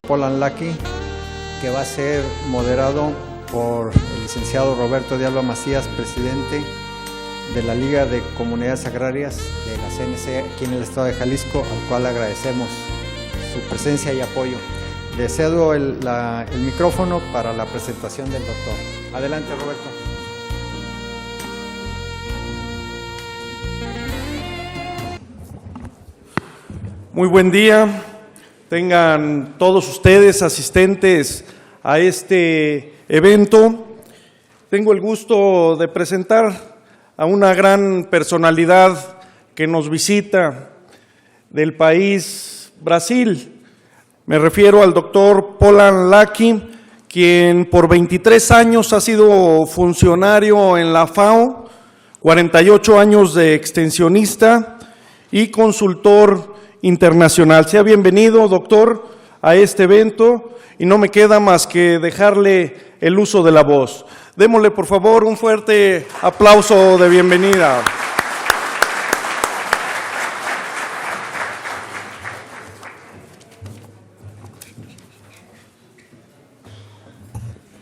Poland Lucky, que va a ser moderado por el licenciado Roberto de Alba Macías, presidente de la Liga de Comunidades Agrarias de la CNC aquí en el estado de Jalisco, al cual agradecemos su presencia y apoyo. Le cedo el micrófono para la presentación del doctor. Adelante, Roberto. Muy buen día. Tengan todos ustedes asistentes a este evento. Tengo el gusto de presentar a una gran personalidad que nos visita del país Brasil. Me refiero al doctor Poland Lucky, quien por 23 años ha sido funcionario en la FAO, 48 años de extensionista y consultor internacional. Sea bienvenido, doctor, a este evento y no me queda más que dejarle el uso de la voz. Démosle, por favor, un fuerte aplauso de bienvenida.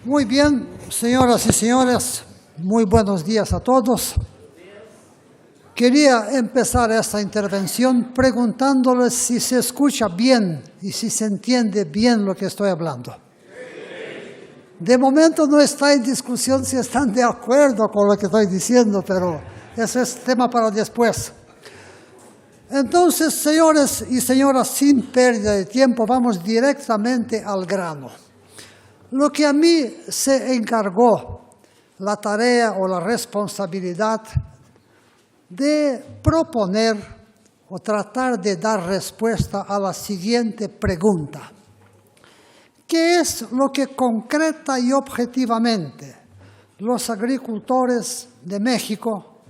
Muy bien, señoras y señores, muy buenos días a todos. Quería empezar esta intervención preguntándoles si se escucha bien y si se entiende bien lo que estoy hablando. De momento no está en discusión si están de acuerdo con lo que estoy diciendo, pero ese es tema para después. Entonces, señores y señoras, sin pérdida de tiempo, vamos directamente al grano. Lo que a mí se encargó la tarea o la responsabilidad de proponer o tratar de dar respuesta a la siguiente pregunta. ¿Qué es lo que concreta y objetivamente los agricultores de México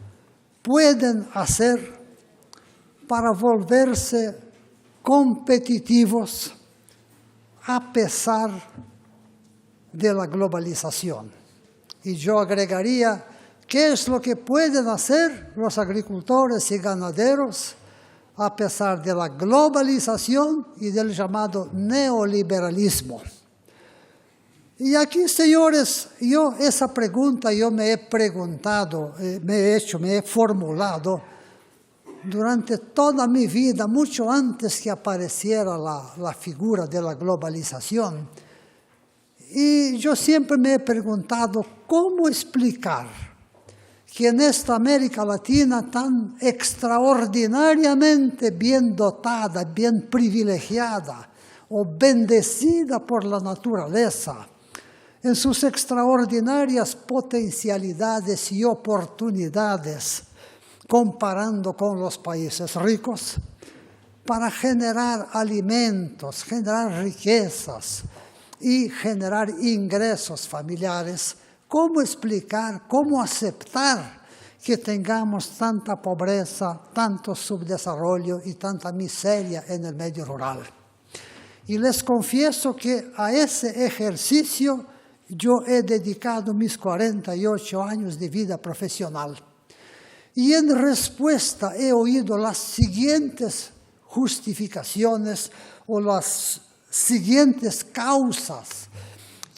pueden hacer para volverse competitivos a pesar de la globalización? Y yo agregaría, ¿qué es lo que pueden hacer los agricultores y ganaderos a pesar de la globalización y del llamado neoliberalismo? Y aquí, señores, esa pregunta me he preguntado, me he formulado durante toda mi vida, mucho antes que apareciera la figura de la globalización. Y yo siempre me he preguntado cómo explicar que en esta América Latina tan extraordinariamente bien dotada, bien privilegiada o bendecida por la naturaleza, en sus extraordinarias potencialidades y oportunidades, comparando con los países ricos, para generar alimentos, generar riquezas y generar ingresos familiares, ¿cómo explicar, cómo aceptar que tengamos tanta pobreza, tanto subdesarrollo y tanta miseria en el medio rural? Y les confieso que a ese ejercicio yo he dedicado mis 48 años de vida profesional. Y en respuesta he oído las siguientes justificaciones o las siguientes causas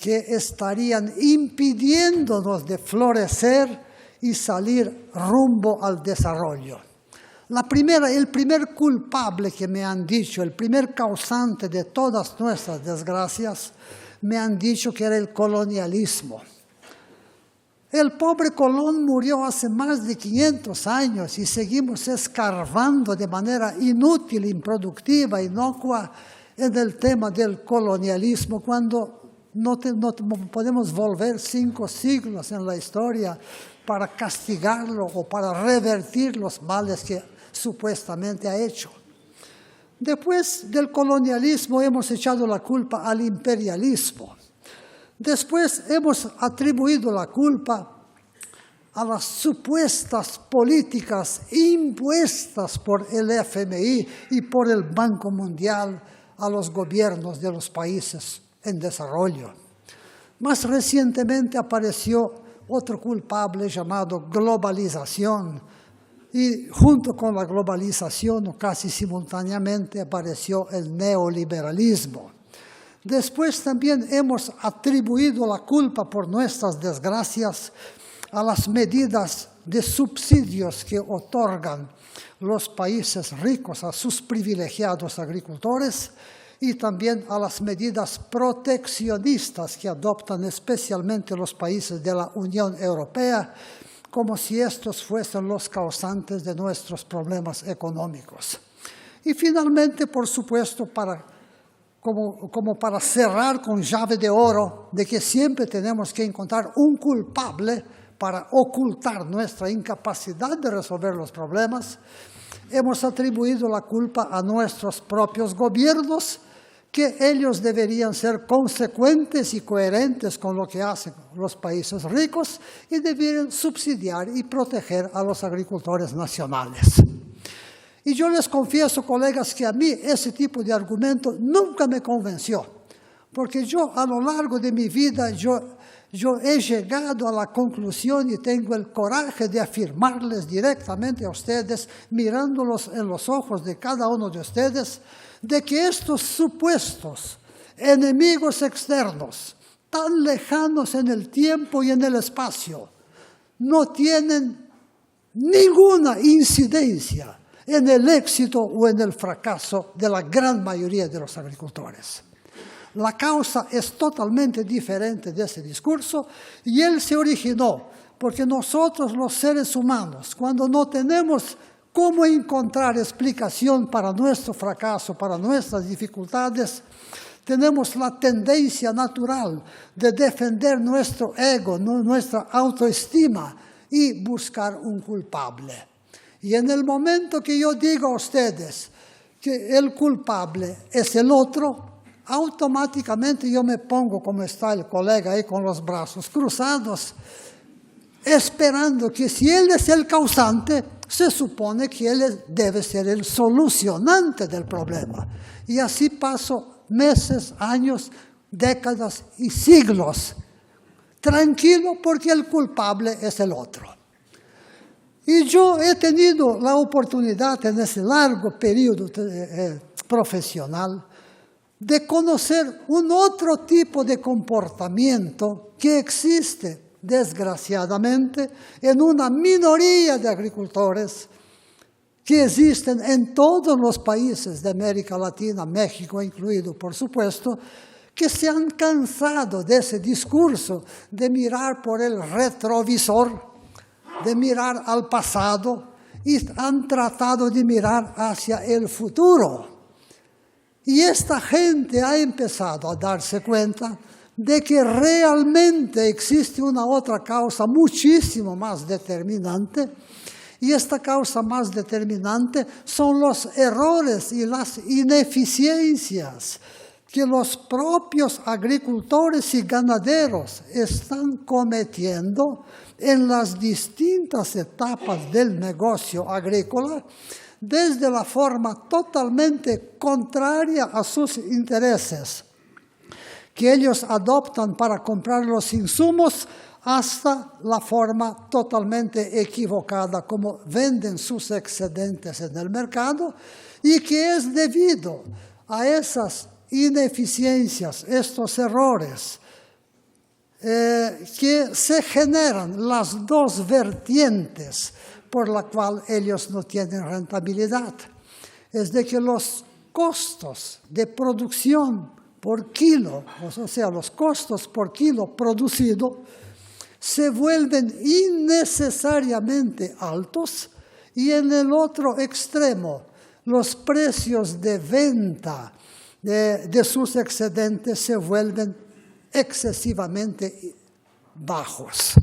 que estarían impidiéndonos de florecer y salir rumbo al desarrollo. El primer culpable que me han dicho, el primer causante de todas nuestras desgracias, me han dicho que era el colonialismo. El pobre Colón murió hace más de 500 años y seguimos escarbando de manera inútil, improductiva, inocua en el tema del colonialismo, cuando no podemos volver 5 siglos en la historia para castigarlo o para revertir los males que supuestamente ha hecho. Después del colonialismo hemos echado la culpa al imperialismo. Después hemos atribuido la culpa a las supuestas políticas impuestas por el FMI y por el Banco Mundial a los gobiernos de los países en desarrollo. Más recientemente apareció otro culpable llamado globalización, y junto con la globalización, casi simultáneamente, apareció el neoliberalismo. Después también hemos atribuido la culpa por nuestras desgracias a las medidas de subsidios que otorgan los países ricos a sus privilegiados agricultores y también a las medidas proteccionistas que adoptan especialmente los países de la Unión Europea, como si estos fuesen los causantes de nuestros problemas económicos. Y finalmente, por supuesto, como para cerrar con llave de oro, de que siempre tenemos que encontrar un culpable para ocultar nuestra incapacidad de resolver los problemas, hemos atribuido la culpa a nuestros propios gobiernos, que ellos deberían ser consecuentes y coherentes con lo que hacen los países ricos y deberían subsidiar y proteger a los agricultores nacionales. Y yo les confieso, colegas, que a mí ese tipo de argumento nunca me convenció, porque yo a lo largo de mi vida yo he llegado a la conclusión y tengo el coraje de afirmarles directamente a ustedes, mirándolos en los ojos de cada uno de ustedes, de que estos supuestos enemigos externos, tan lejanos en el tiempo y en el espacio, no tienen ninguna incidencia en el éxito o en el fracaso de la gran mayoría de los agricultores. La causa es totalmente diferente de ese discurso y él se originó porque nosotros los seres humanos, cuando no tenemos cómo encontrar explicación para nuestro fracaso, para nuestras dificultades, tenemos la tendencia natural de defender nuestro ego, nuestra autoestima y buscar un culpable. Y en el momento que yo digo a ustedes que el culpable es el otro, automáticamente yo me pongo como está el colega ahí con los brazos cruzados, esperando que si él es el causante, se supone que él debe ser el solucionante del problema. Y así paso meses, años, décadas y siglos, tranquilo porque el culpable es el otro. Y yo he tenido la oportunidad en ese largo periodo profesional de conocer un otro tipo de comportamiento que existe, desgraciadamente, en una minoría de agricultores que existen en todos los países de América Latina, México incluido, por supuesto, que se han cansado de ese discurso de mirar por el retrovisor, de mirar al pasado y han tratado de mirar hacia el futuro. Y esta gente ha empezado a darse cuenta de que realmente existe una otra causa muchísimo más determinante, y esta causa más determinante son los errores y las ineficiencias que los propios agricultores y ganaderos están cometiendo en las distintas etapas del negocio agrícola, desde la forma totalmente contraria a sus intereses que ellos adoptan para comprar los insumos, hasta la forma totalmente equivocada como venden sus excedentes en el mercado, y que es debido a esas ineficiencias, estos errores, que se generan las dos vertientes por la cual ellos no tienen rentabilidad. Es de que los costos de producción por kilo, o sea, los costos por kilo producido, se vuelven innecesariamente altos, y en el otro extremo, los precios de venta de sus excedentes se vuelven excesivamente bajos.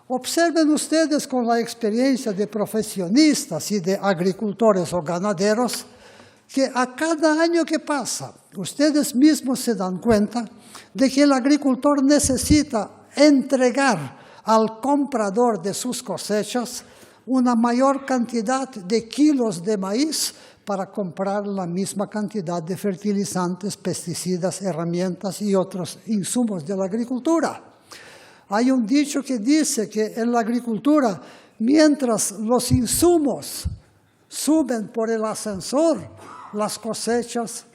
Observen ustedes con la experiencia de profesionistas y de agricultores o ganaderos que a cada año que pasa, ustedes mismos se dan cuenta de que el agricultor necesita entregar al comprador de sus cosechas una mayor cantidad de kilos de maíz para comprar la misma cantidad de fertilizantes, pesticidas, herramientas y otros insumos de la agricultura. Hay un dicho que dice que en la agricultura, mientras los insumos suben por el ascensor, las cosechas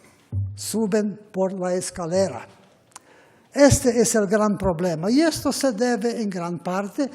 suben por la escalera. Este es el gran problema y esto se debe en gran parte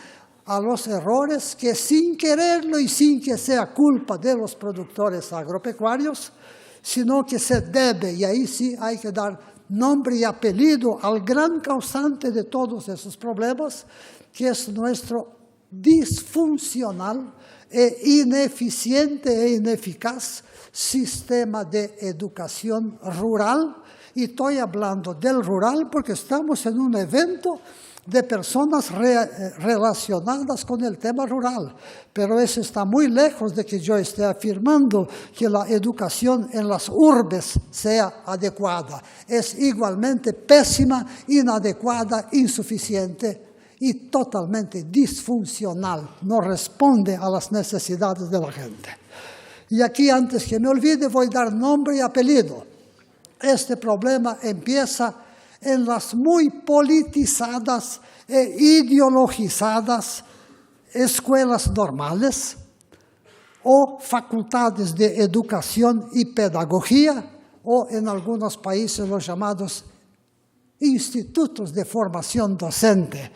a los errores que sin quererlo y sin que sea culpa de los productores agropecuarios, sino que se debe, y ahí sí hay que dar nombre y apellido al gran causante de todos esos problemas, que es nuestro disfuncional e ineficiente e ineficaz sistema de educación rural. Y estoy hablando del rural porque estamos en un evento de personas relacionadas con el tema rural. Pero eso está muy lejos de que yo esté afirmando que la educación en las urbes sea adecuada. Es igualmente pésima, inadecuada, insuficiente y totalmente disfuncional. No responde a las necesidades de la gente. Y aquí, antes que me olvide, voy a dar nombre y apellido. Este problema empieza en las muy politizadas e ideologizadas escuelas normales o facultades de educación y pedagogía, o en algunos países los llamados institutos de formación docente,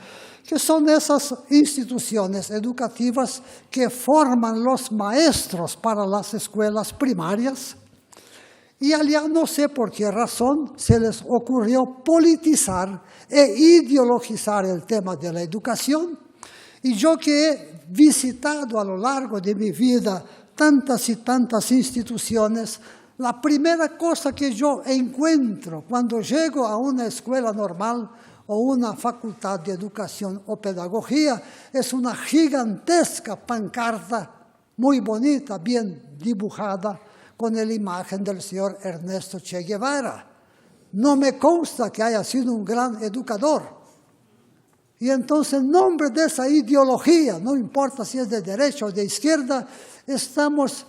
que son esas instituciones educativas que forman los maestros para las escuelas primarias. Y allá no sé por qué razón se les ocurrió politizar e ideologizar el tema de la educación. Y yo que he visitado a lo largo de mi vida tantas y tantas instituciones, la primera cosa que yo encuentro cuando llego a una escuela normal o una facultad de educación o pedagogía es una gigantesca pancarta muy bonita, bien dibujada, con la imagen del señor Ernesto Che Guevara. No me consta que haya sido un gran educador. Y entonces, en nombre de esa ideología, no importa si es de derecha o de izquierda, estamos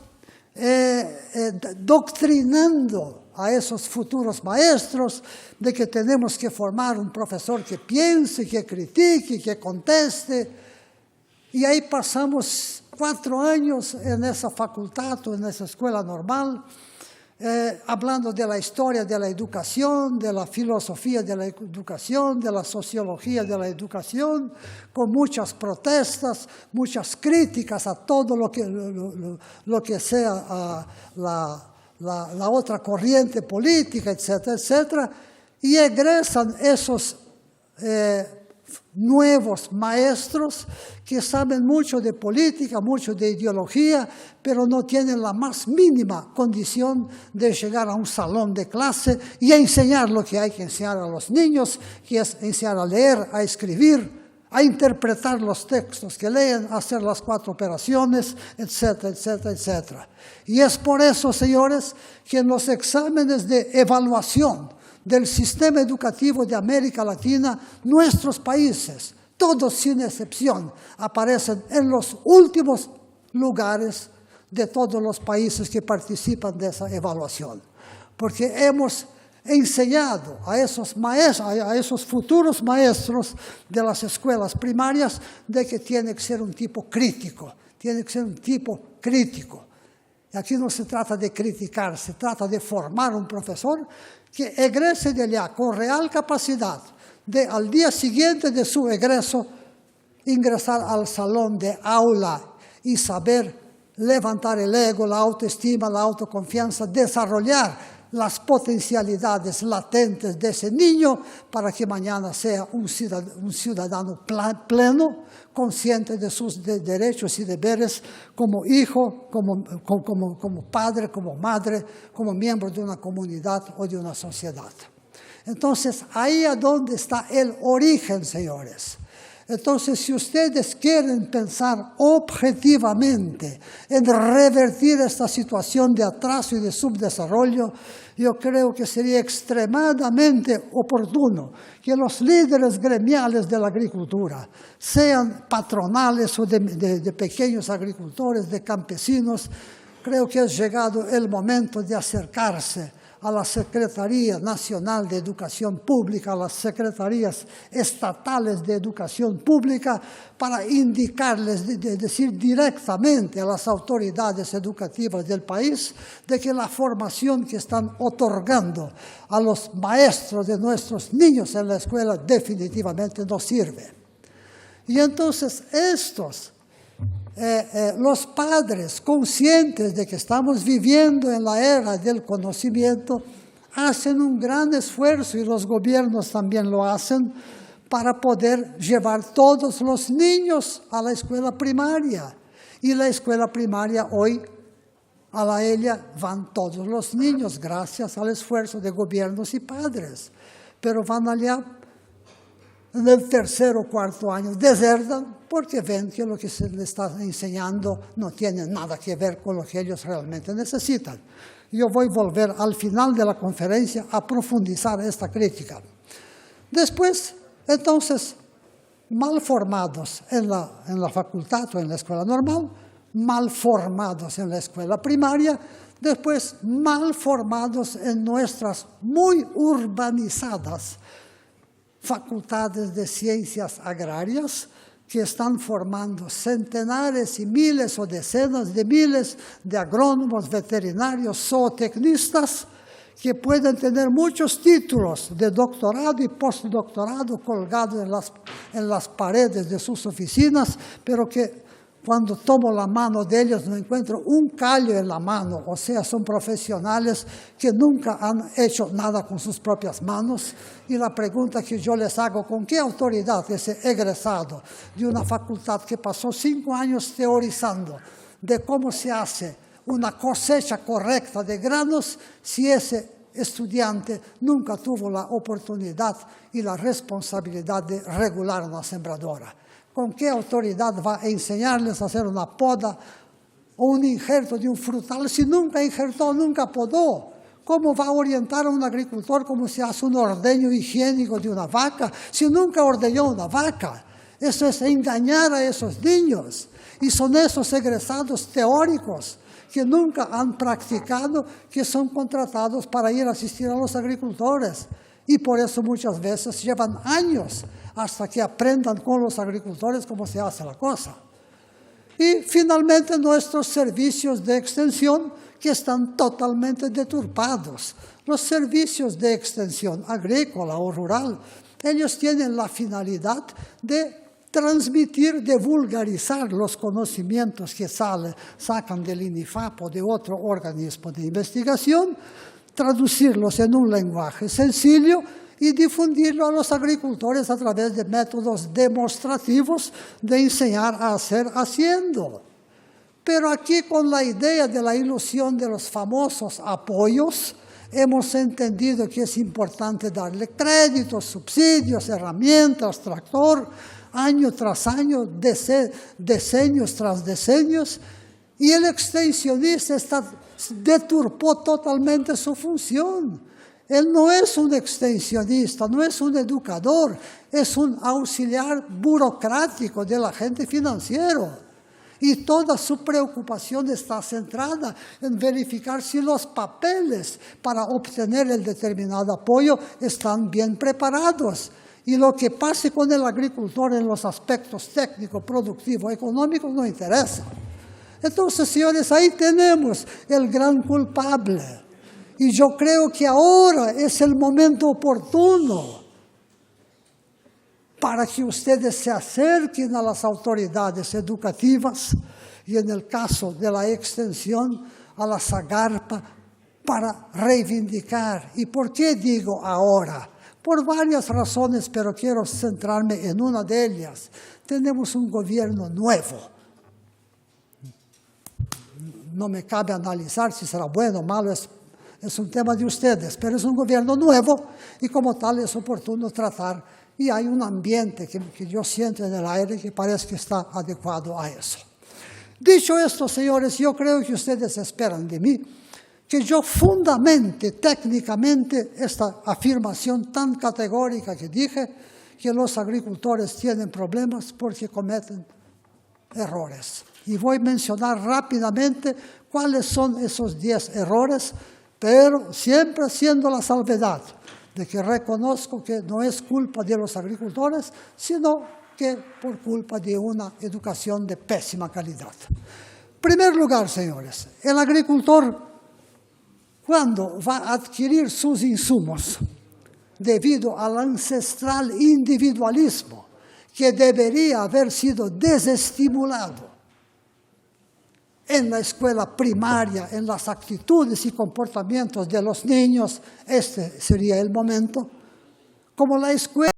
doctrinando a esos futuros maestros de que tenemos que formar un profesor que piense, que critique, que conteste. Y ahí pasamos 4 años en esa facultad o en esa escuela normal, hablando de la historia de la educación, de la filosofía de la educación, de la sociología de la educación, con muchas protestas, muchas críticas a todo lo que sea la otra corriente política, etcétera, etcétera, y egresan esos nuevos maestros que saben mucho de política, mucho de ideología, pero no tienen la más mínima condición de llegar a un salón de clase y a enseñar lo que hay que enseñar a los niños, que es enseñar a leer, a escribir, a interpretar los textos que leen, a hacer las 4 operaciones, etcétera, etcétera, etcétera. Y es por eso, señores, que en los exámenes de evaluación del sistema educativo de América Latina, nuestros países, todos sin excepción, aparecen en los últimos lugares de todos los países que participan de esa evaluación. Porque hemos enseñado a esos maestros, a esos futuros maestros de las escuelas primarias, de que tiene que ser un tipo crítico, tiene que ser un tipo crítico. Y aquí no se trata de criticar, se trata de formar un profesor que egrese de allá con real capacidad de, al día siguiente de su egreso, ingresar al salón de aula y saber levantar el ego, la autoestima, la autoconfianza, desarrollar las potencialidades latentes de ese niño para que mañana sea un ciudadano pleno, consciente de sus derechos y deberes como hijo, como padre, como madre, como miembro de una comunidad o de una sociedad. Entonces, ahí es donde está el origen, señores. Entonces, si ustedes quieren pensar objetivamente en revertir esta situación de atraso y de subdesarrollo, yo creo que sería extremadamente oportuno que los líderes gremiales de la agricultura, sean patronales o de pequeños agricultores, de campesinos, creo que ha llegado el momento de acercarse a la Secretaría Nacional de Educación Pública, a las secretarías estatales de educación pública, para indicarles, decir directamente a las autoridades educativas del país de que la formación que están otorgando a los maestros de nuestros niños en la escuela definitivamente no sirve. Y entonces los padres, conscientes de que estamos viviendo en la era del conocimiento, hacen un gran esfuerzo, y los gobiernos también lo hacen, para poder llevar todos los niños a la escuela primaria. Y la escuela primaria hoy, a ella van todos los niños, gracias al esfuerzo de gobiernos y padres. Pero van allá en el tercer o cuarto año, desertan porque ven que lo que se les está enseñando no tiene nada que ver con lo que ellos realmente necesitan. Yo voy a volver al final de la conferencia a profundizar esta crítica. Después, entonces, mal formados en la facultad o en la escuela normal, mal formados en la escuela primaria, después mal formados en nuestras muy urbanizadas facultades de ciencias agrarias, que están formando centenares y miles o decenas de miles de agrónomos, veterinarios, zootecnistas, que pueden tener muchos títulos de doctorado y postdoctorado colgados en las paredes de sus oficinas, pero que cuando tomo la mano de ellos no encuentro un callo en la mano. O sea, son profesionales que nunca han hecho nada con sus propias manos. Y la pregunta que yo les hago, ¿con qué autoridad ese egresado de una facultad que pasó 5 años teorizando de cómo se hace una cosecha correcta de granos, si ese estudiante nunca tuvo la oportunidad y la responsabilidad de regular una sembradora? ¿Con qué autoridad va a enseñarles a hacer una poda o un injerto de un frutal si nunca injertó, nunca podó? ¿Cómo va a orientar a un agricultor cómo se hace un ordeño higiénico de una vaca si nunca ordeñó una vaca? Eso es engañar a esos niños. Y son esos egresados teóricos que nunca han practicado, que son contratados para ir a asistir a los agricultores. Y por eso muchas veces llevan años hasta que aprendan con los agricultores cómo se hace la cosa. Y finalmente nuestros servicios de extensión, que están totalmente deturpados. Los servicios de extensión agrícola o rural, ellos tienen la finalidad de transmitir, de vulgarizar los conocimientos que sacan del INIFAP o de otro organismo de investigación, traducirlos en un lenguaje sencillo y difundirlo a los agricultores a través de métodos demostrativos de enseñar a hacer haciendo. Pero aquí, con la idea de la ilusión de los famosos apoyos, hemos entendido que es importante darle créditos, subsidios, herramientas, tractor, año tras año, decenios tras decenios, y el extensionista deturpó totalmente su función. Él no es un extensionista, no es un educador, es un auxiliar burocrático del agente financiero. Y toda su preocupación está centrada en verificar si los papeles para obtener el determinado apoyo están bien preparados. Y lo que pase con el agricultor en los aspectos técnico, productivo, económico, no interesa. Entonces, señores, ahí tenemos el gran culpable. Y yo creo que ahora es el momento oportuno para que ustedes se acerquen a las autoridades educativas y, en el caso de la extensión, a la SAGARPA, para reivindicar. ¿Y por qué digo ahora? Por varias razones, pero quiero centrarme en una de ellas. Tenemos un gobierno nuevo. No me cabe analizar si será bueno o malo, es un tema de ustedes, pero es un gobierno nuevo y como tal es oportuno tratar. Y hay un ambiente que yo siento en el aire que parece que está adecuado a eso. Dicho esto, señores, yo creo que ustedes esperan de mí que yo fundamente técnicamente esta afirmación tan categórica que dije, que los agricultores tienen problemas porque cometen errores. Y voy a mencionar rápidamente cuáles son esos 10 errores pero siempre haciendo la salvedad de que reconozco que no es culpa de los agricultores, sino que por culpa de una educación de pésima calidad. En primer lugar, señores, el agricultor, cuando va a adquirir sus insumos, debido al ancestral individualismo que debería haber sido desestimulado en la escuela primaria, en las actitudes y comportamientos de los niños, este sería el momento. Como la escuela